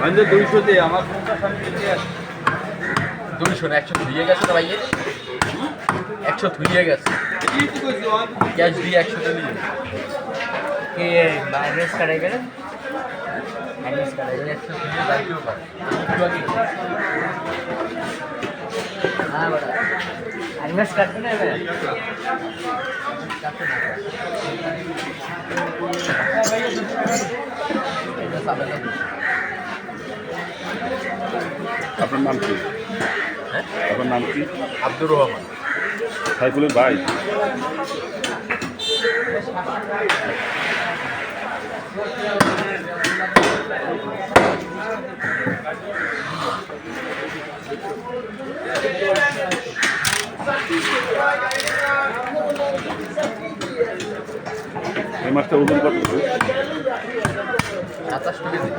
200 দিয়ে আমার 200 না 100 ধুয়ে গেছে তো ভাইয়ে 100 ধুয়ে গেছে ক্যাশ দিয়ে 100 টা নিয়ে কে মাইনাস করে গেলেন মাইনাস করে 100 ধুয়ে যাইতেও পারে একটু আগে হ্যাঁ বড় মাইনাস কাটতে না এবার আপনার নাম কি? হ্যাঁ আপনার নাম কি? আব্দুর রহমান সাইফুলের ভাই। এই মাছটা ওজন কত? 27 কেজি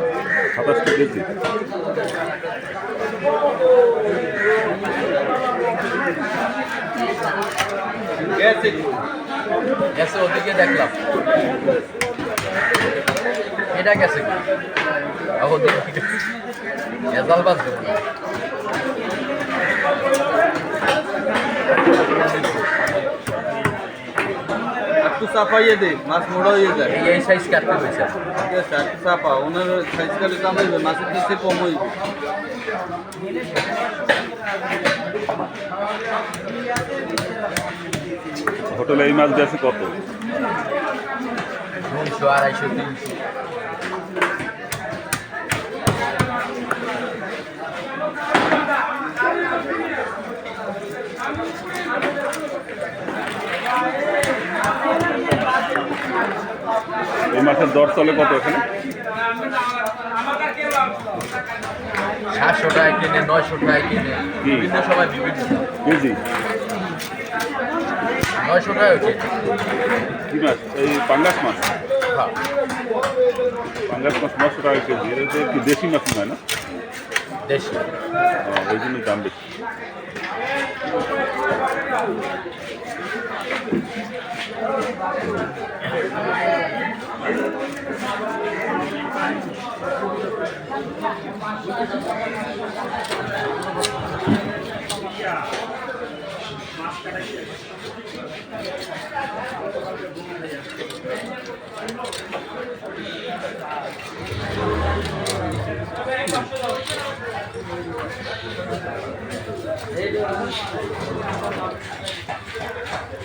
27 কেজি। গেছে ওদিকে দেখলাম এটা গেছে কি ওদিকে এজাল বাদ দেবো না একটু চাপাইয়ে দে মাছ মোড়া হয়ে যায় এই সাইজ কাটতে হয়েছে ঠিক আছে একটু চাপা ওনার সাইজ কাটে কামাইবে মাছের পিছিয়ে কম হইবে হোটেলে এই মাছ দিয়েছে কত? 200 250 300 এই মাছের দর চলে কত এখানে? 700 টাকা কিনে 900 টাকা কিনে বিভিন্ন সময় বিভিন্ন কেজি 900 টাকা কেজি কি মাছ? এই পাঙ্গাস মাছ। হ্যাঁ পাঙ্গাস মাছ 900 টাকা কেজি। এর একটু দেশি মাছ নয় না? দেশি ওই জন্যই দাম বেশি।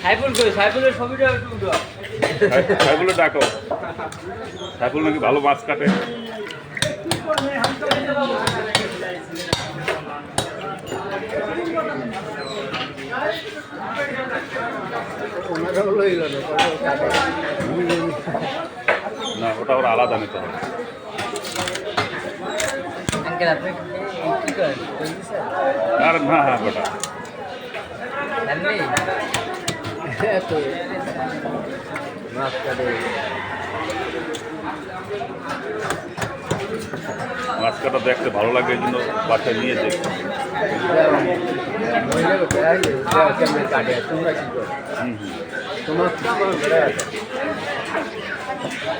সাইফুল কই সাইফুলের ছবিটা একটু উঠো সাইফুলের ডাকো। সাইফুল নাকি ভালো মাছ কাটে। না ওটা ওরা আলাদা নিতে হবে। আঙ্কেল আপনি কি করেন আর না হ্যাঁ ওটা জানলি তো মাছ কাটে মাছ কাটা দেখতে ভালো লাগে এই জন্য বাসায় নিয়ে যাই। কাটে তোমরা কি করো তোমার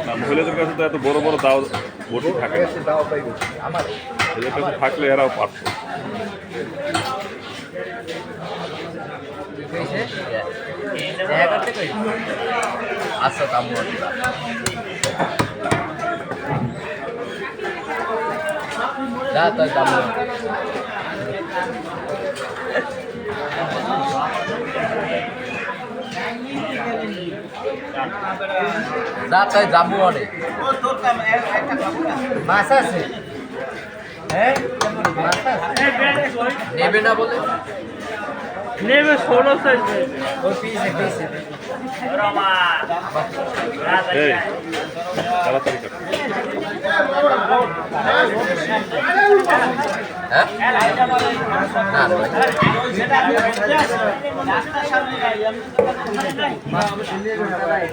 না মহিলাদের কাছে তো এত বড় বড় দাও বটি থাকে না। দাও পাইব আমার এদের কাছে থাকলে এরাও পারত। আচ্ছা দাম যা তার দাম যা তাই জামু অনেক মাছ আছে হ্যাঁ মাছ আছে নেবে না বলে নেবে 16 সাইজ ও পিছে এই তাড়াতাড়ি কাটো। হ্যাঁ না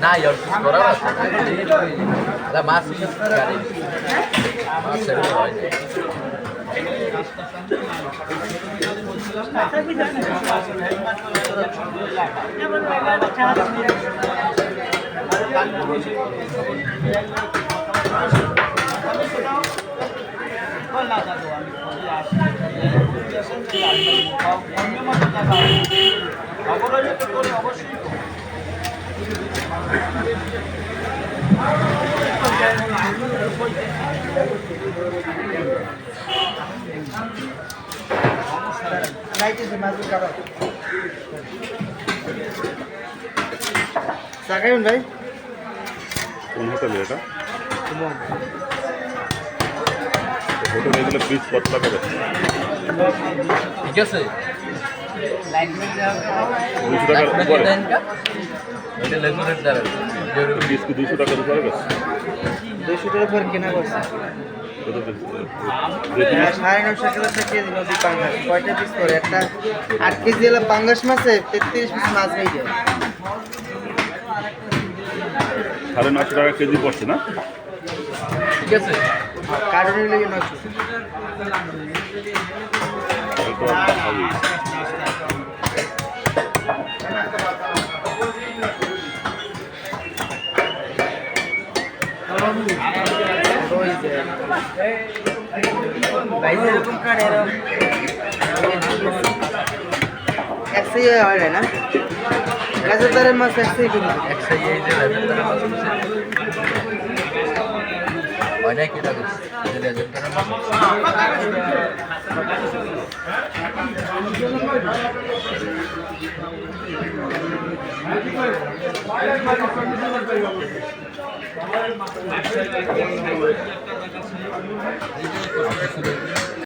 না ইয়ার কিছু করার আছে মাছ মাছ হয় সাকাইন ভাই কোন হোটেলে এটা হোটেলে এগুলো পিস কত টাকা বেশি ঠিক আছে 200 টাকার উপরে এটা লেগুরেট দাঁড়াবে পিস কি 200 টাকার উপরে বেশি 200 টাকা করে কেনা করছে কত বেশি 950 টাকা কেজি নদী পাঙ্গাস কয়টা পিস করে একটা 8 কেজি হলো পাঙ্গাস মাছে 33 পিস মাছ হয়ে যায় 950 টাকা কেজি পড়ছে না ঠিক আছে কারণে লেগে 900 তাহলে তো ভালোই। ভাই এরকম কার এরকম একসাই হয় না গাজরদারের মাছ একসাই কিনবে একসাই এই যে লেজেন্ডারের মাছ আছে অনেক এটা দিচ্ছে এই যে লেজেন্ডারের মাছ